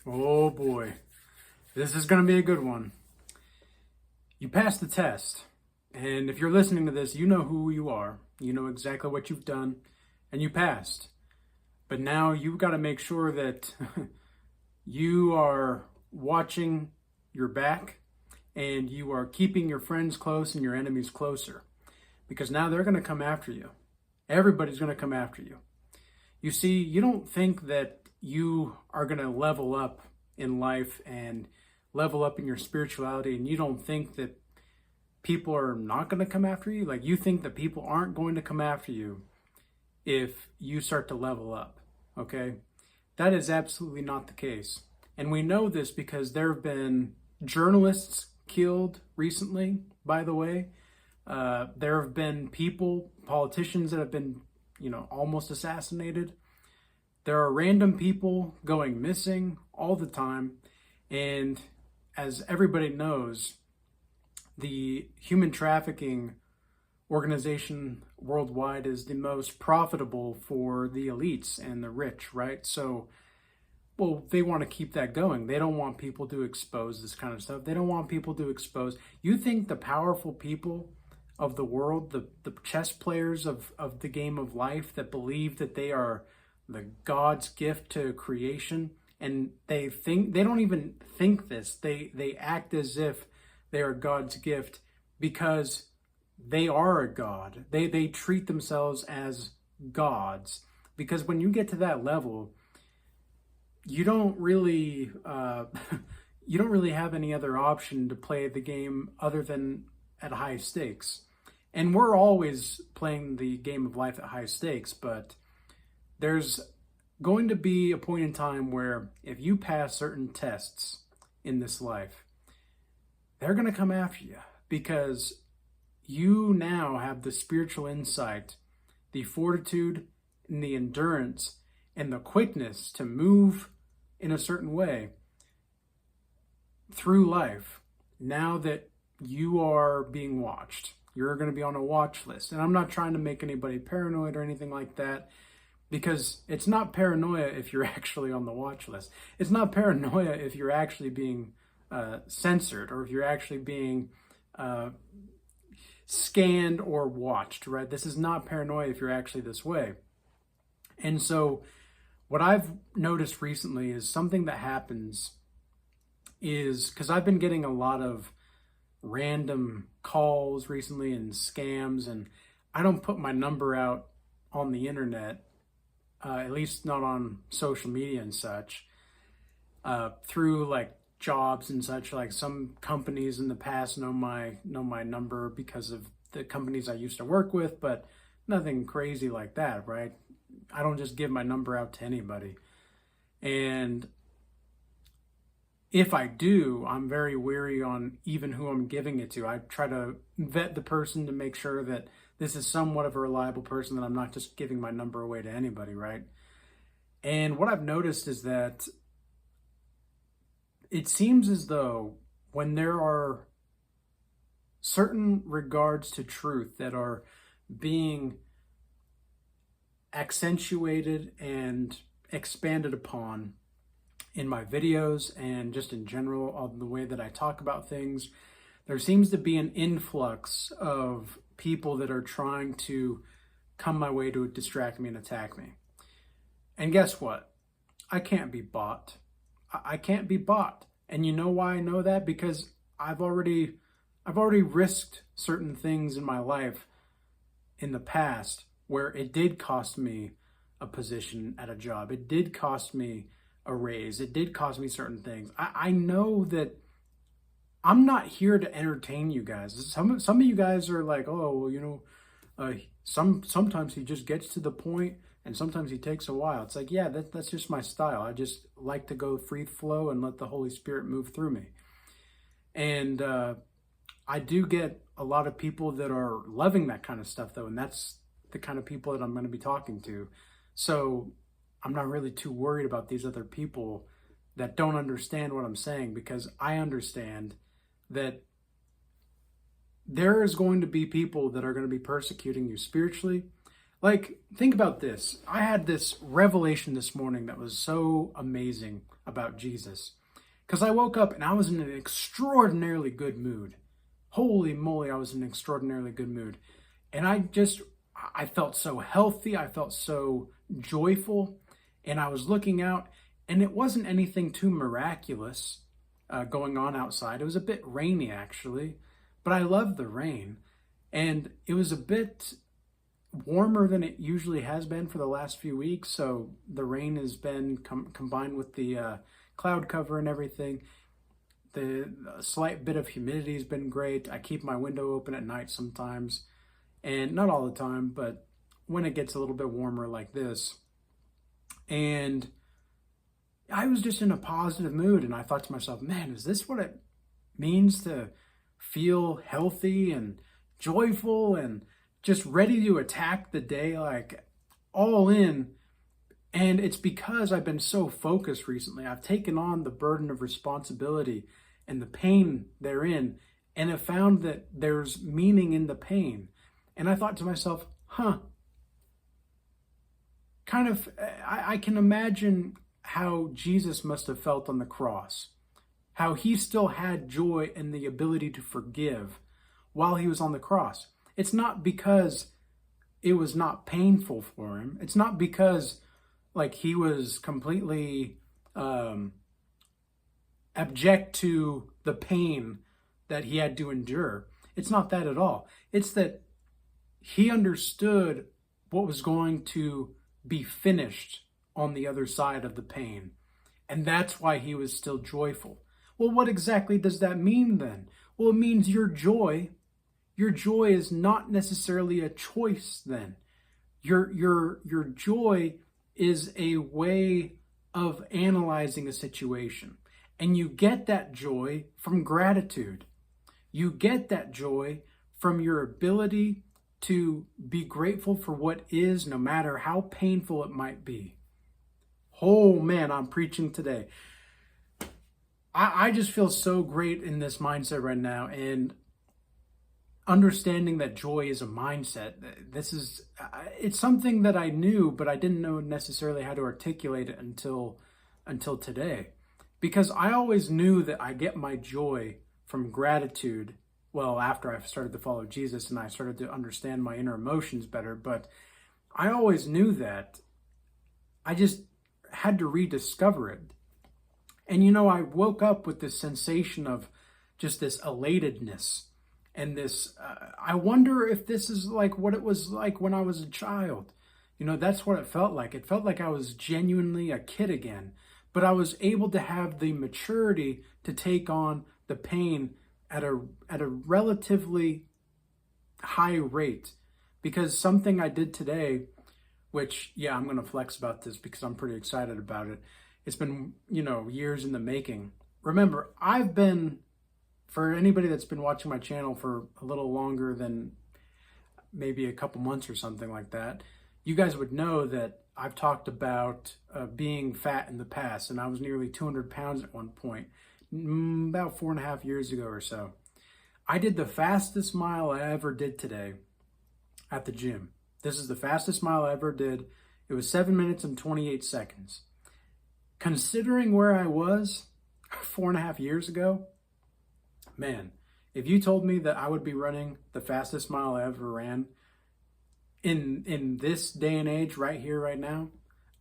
Oh boy, this is going to be a good one. You passed the test, and if you're listening to this, you know who you are. You know exactly what you've done, and you passed. But now you've got to make sure that you are watching your back and you are keeping your friends close and your enemies closer, because now they're going to come after you. Everybody's going to come after you. You see, you don't think that you are going to level up in life and level up in your spirituality, and you don't think that people are not going to come after you. Like, you think that people aren't going to come after you if you start to level up, okay? That is absolutely not the case. And we know this because there have been journalists killed recently, by the way. There have been politicians that have been, almost assassinated. There are random people going missing all the time. And as everybody knows, the human trafficking organization worldwide is the most profitable for the elites and the rich, right? So, well, they want to keep that going. They don't want people to expose this kind of stuff. They don't want people to expose. You think the powerful people of the world, the chess players of the game of life that believe that they are the God's gift to creation, and they don't even think this. They act as if they are God's gift because they are a God. They treat themselves as gods, because when you get to that level, you don't really have any other option to play the game other than at high stakes. And we're always playing the game of life at high stakes, but there's going to be a point in time where if you pass certain tests in this life, they're going to come after you, because you now have the spiritual insight, the fortitude, and the endurance, and the quickness to move in a certain way through life. Now that you are being watched, you're going to be on a watch list. And I'm not trying to make anybody paranoid or anything like that, because it's not paranoia if you're actually on the watch list. It's not paranoia if you're actually being censored, or if you're actually being scanned or watched, right? This is not paranoia if you're actually this way. And so what I've noticed recently is something that happens is, because I've been getting a lot of random calls recently and scams, and I don't put my number out on the internet, at least not on social media and such, through like jobs and such. Like, some companies in the past know my number because of the companies I used to work with, but nothing crazy like that, right? I don't just give my number out to anybody. And if I do, I'm very wary on even who I'm giving it to. I try to vet the person to make sure that this is somewhat of a reliable person, that I'm not just giving my number away to anybody, right? And what I've noticed is that it seems as though when there are certain regards to truth that are being accentuated and expanded upon in my videos and just in general on the way that I talk about things, there seems to be an influx of people that are trying to come my way to distract me and attack me. And guess what? I can't be bought. I can't be bought. And you know why I know that? Because I've already risked certain things in my life in the past where it did cost me a position at a job. It did cost me a raise. It did cost me certain things. I know that I'm not here to entertain you guys. Some of you guys are like, oh, well, sometimes he just gets to the point, and sometimes he takes a while. It's like, yeah, that's just my style. I just like to go free flow and let the Holy Spirit move through me. And I do get a lot of people that are loving that kind of stuff, though, and that's the kind of people that I'm going to be talking to. So I'm not really too worried about these other people that don't understand what I'm saying, because I understand that there is going to be people that are going to be persecuting you spiritually. Like, think about this. I had this revelation this morning that was so amazing about Jesus. Because I woke up and I was in an extraordinarily good mood. Holy moly, I was in an extraordinarily good mood. And I felt so healthy. I felt so joyful. And I was looking out, and it wasn't anything too miraculous going on outside. It was a bit rainy, actually. But I love the rain. And it was a bit warmer than it usually has been for the last few weeks. So the rain has been combined with the cloud cover and everything. The slight bit of humidity has been great. I keep my window open at night sometimes, and not all the time, but when it gets a little bit warmer like this. And I was just in a positive mood, and I thought to myself, man, is this what it means to feel healthy and joyful and just ready to attack the day, like all in? And it's because I've been so focused recently. I've taken on the burden of responsibility and the pain therein, and have found that there's meaning in the pain. And I thought to myself, I can imagine how Jesus must have felt on the cross, how he still had joy and the ability to forgive while he was on the cross. It's not because it was not painful for him. It's not because like he was completely abject to the pain that he had to endure. It's not that at all. It's that he understood what was going to be finished on the other side of the pain. And that's why he was still joyful. Well, what exactly does that mean then? Well, it means your joy is not necessarily a choice then. Your joy is a way of analyzing a situation. And you get that joy from gratitude. You get that joy from your ability to be grateful for what is, no matter how painful it might be. Oh man, I'm preaching today. I just feel so great in this mindset right now, and understanding that joy is a mindset. It's something that I knew, but I didn't know necessarily how to articulate it until today. Because I always knew that I get my joy from gratitude. Well, after I started to follow Jesus and I started to understand my inner emotions better, but I always knew that. I just had to rediscover it. And I woke up with this sensation of just this elatedness and this, I wonder if this is like what it was like when I was a child. That's what it felt like. It felt like I was genuinely a kid again, but I was able to have the maturity to take on the pain at a relatively high rate. Because something I did today, which, yeah, I'm going to flex about this because I'm pretty excited about it. It's been, years in the making. Remember, for anybody that's been watching my channel for a little longer than maybe a couple months or something like that, you guys would know that I've talked about being fat in the past, and I was nearly 200 pounds at one point, about 4.5 years ago or so. I did the fastest mile I ever did today at the gym. This is the fastest mile I ever did. It was 7 minutes and 28 seconds. Considering where I was 4.5 years ago, man, if you told me that I would be running the fastest mile I ever ran in this day and age right here, right now,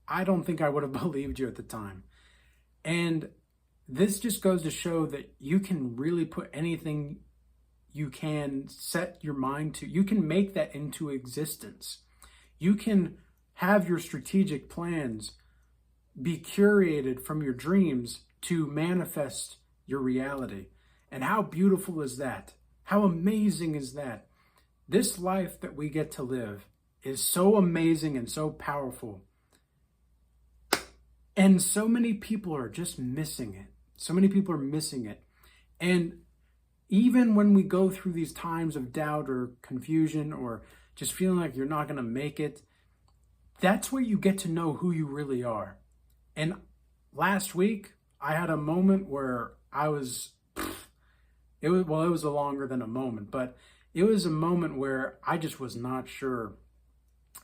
I don't think I would have believed you at the time. And this just goes to show that you can really put anything you can set your mind to. You can make that into existence. You can have your strategic plans be curated from your dreams to manifest your reality. And how beautiful is that? How amazing is that? This life that we get to live is so amazing and so powerful. And so many people are just missing it. So many people are missing it. And even when we go through these times of doubt or confusion or just feeling like you're not going to make it, that's where you get to know who you really are. And last week, I had a moment where it was a longer than a moment, but it was a moment where I just was not sure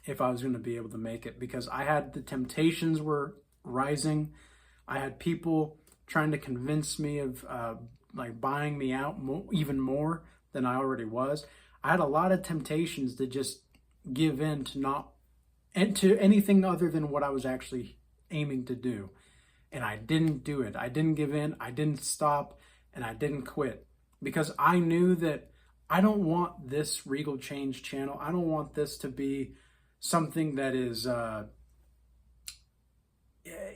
if I was going to be able to make it, because I had the temptations were rising. I had people trying to convince me of like buying me out even more than I already was. I had a lot of temptations to just give in to not and to anything other than what I was actually aiming to do. And I didn't do it. I didn't give in. I didn't stop, and I didn't quit, because I knew that I don't want this Regal Change channel. I don't want this to be something that is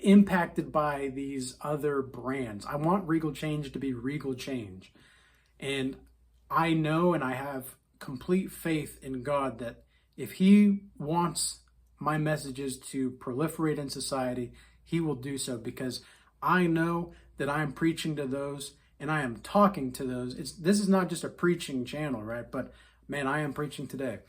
impacted by these other brands. I want Regal Change to be Regal Change. And I know, and I have complete faith in God, that if He wants my messages to proliferate in society, He will do so, because I know that I am preaching to those and I am talking to those. This is not just a preaching channel, right? But man, I am preaching today.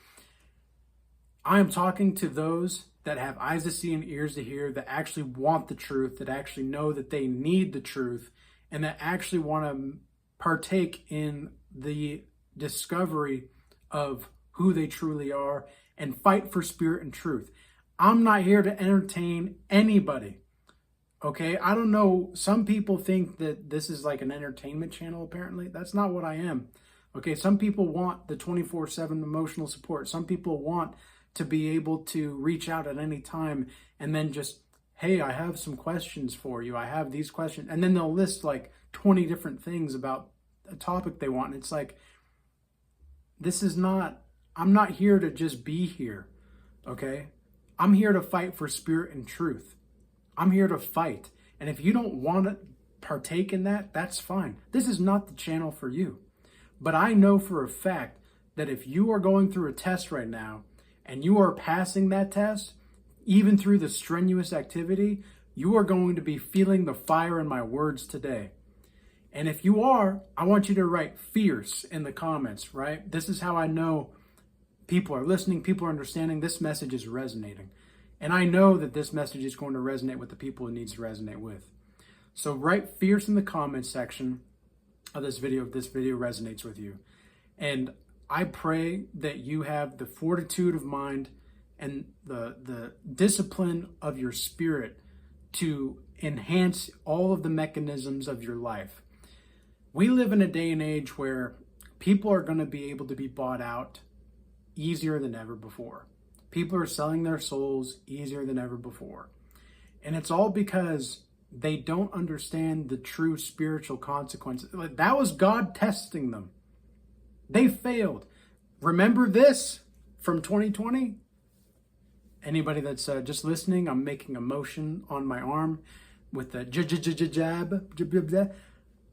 I am talking to those that have eyes to see and ears to hear, that actually want the truth, that actually know that they need the truth, and that actually want to partake in the discovery of who they truly are and fight for spirit and truth. I'm not here to entertain anybody. Okay, I don't know. Some people think that this is like an entertainment channel, apparently. That's not what I am. Okay, some people want the 24/7 emotional support. Some people want to be able to reach out at any time and then just, hey, I have some questions for you. I have these questions. And then they'll list like 20 different things about a topic they want. And it's like, I'm not here to just be here, okay? I'm here to fight for spirit and truth. I'm here to fight. And if you don't want to partake in that, that's fine. This is not the channel for you. But I know for a fact that if you are going through a test right now and you are passing that test, even through the strenuous activity, you are going to be feeling the fire in my words today. And if you are, I want you to write fierce in the comments, right? This is how I know people are listening, people are understanding, this message is resonating. And I know that this message is going to resonate with the people it needs to resonate with. So write fierce in the comments section of this video if this video resonates with you. And I pray that you have the fortitude of mind and the discipline of your spirit to enhance all of the mechanisms of your life. We live in a day and age where people are going to be able to be bought out easier than ever before. People are selling their souls easier than ever before. And it's all because they don't understand the true spiritual consequences. That was God testing them. They failed. Remember this from 2020? Anybody that's just listening, I'm making a motion on my arm with the jab.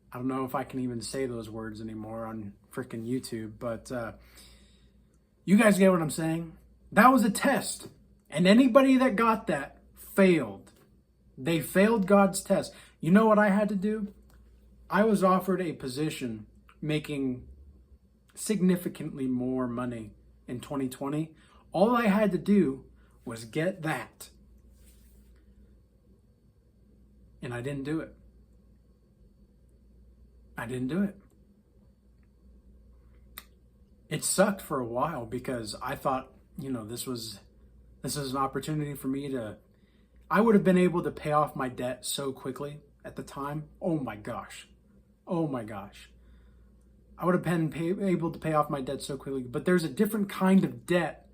I don't know if I can even say those words anymore on freaking YouTube, but you guys get what I'm saying? That was a test. And anybody that got that failed. They failed God's test. You know what I had to do? I was offered a position making significantly more money in 2020. All I had to do was get that. And I didn't do it. I didn't do it. It sucked for a while because I thought, this is an opportunity for me I would have been able to pay off my debt so quickly at the time. Oh my gosh. I would have been able to pay off my debt so quickly, but there's a different kind of debt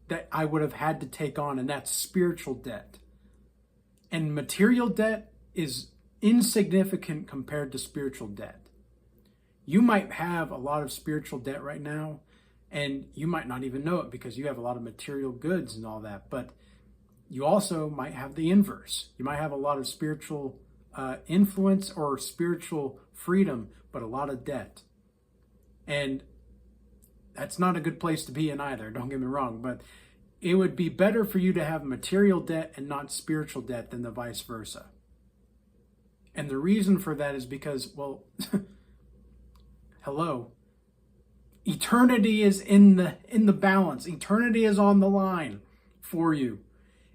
that I would have had to take on, and that's spiritual debt. And material debt is insignificant compared to spiritual debt. You might have a lot of spiritual debt right now, and you might not even know it because you have a lot of material goods and all that. But you also might have the inverse. You might have a lot of spiritual influence or spiritual freedom, but a lot of debt. And that's not a good place to be in either, don't get me wrong. But it would be better for you to have material debt and not spiritual debt than the vice versa. And the reason for that is because, well, hello. Eternity is in the balance. Eternity is on the line for you.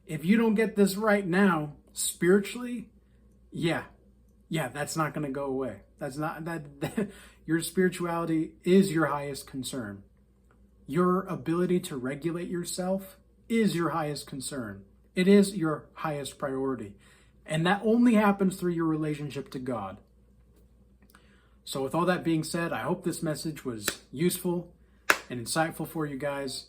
If you don't get this right now, spiritually, yeah, that's not going to go away. That's not that your spirituality is your highest concern. Your ability to regulate yourself is your highest concern. It is your highest priority. And that only happens through your relationship to God. So with all that being said, I hope this message was useful and insightful for you guys.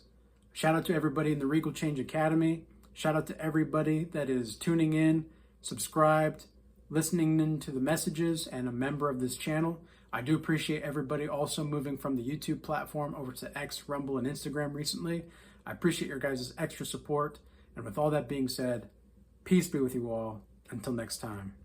Shout out to everybody in the Regal Change Academy. Shout out to everybody that is tuning in, subscribed, listening in to the messages, and a member of this channel. I do appreciate everybody also moving from the YouTube platform over to X, Rumble, and Instagram recently. I appreciate your guys' extra support. And with all that being said, peace be with you all. Until next time.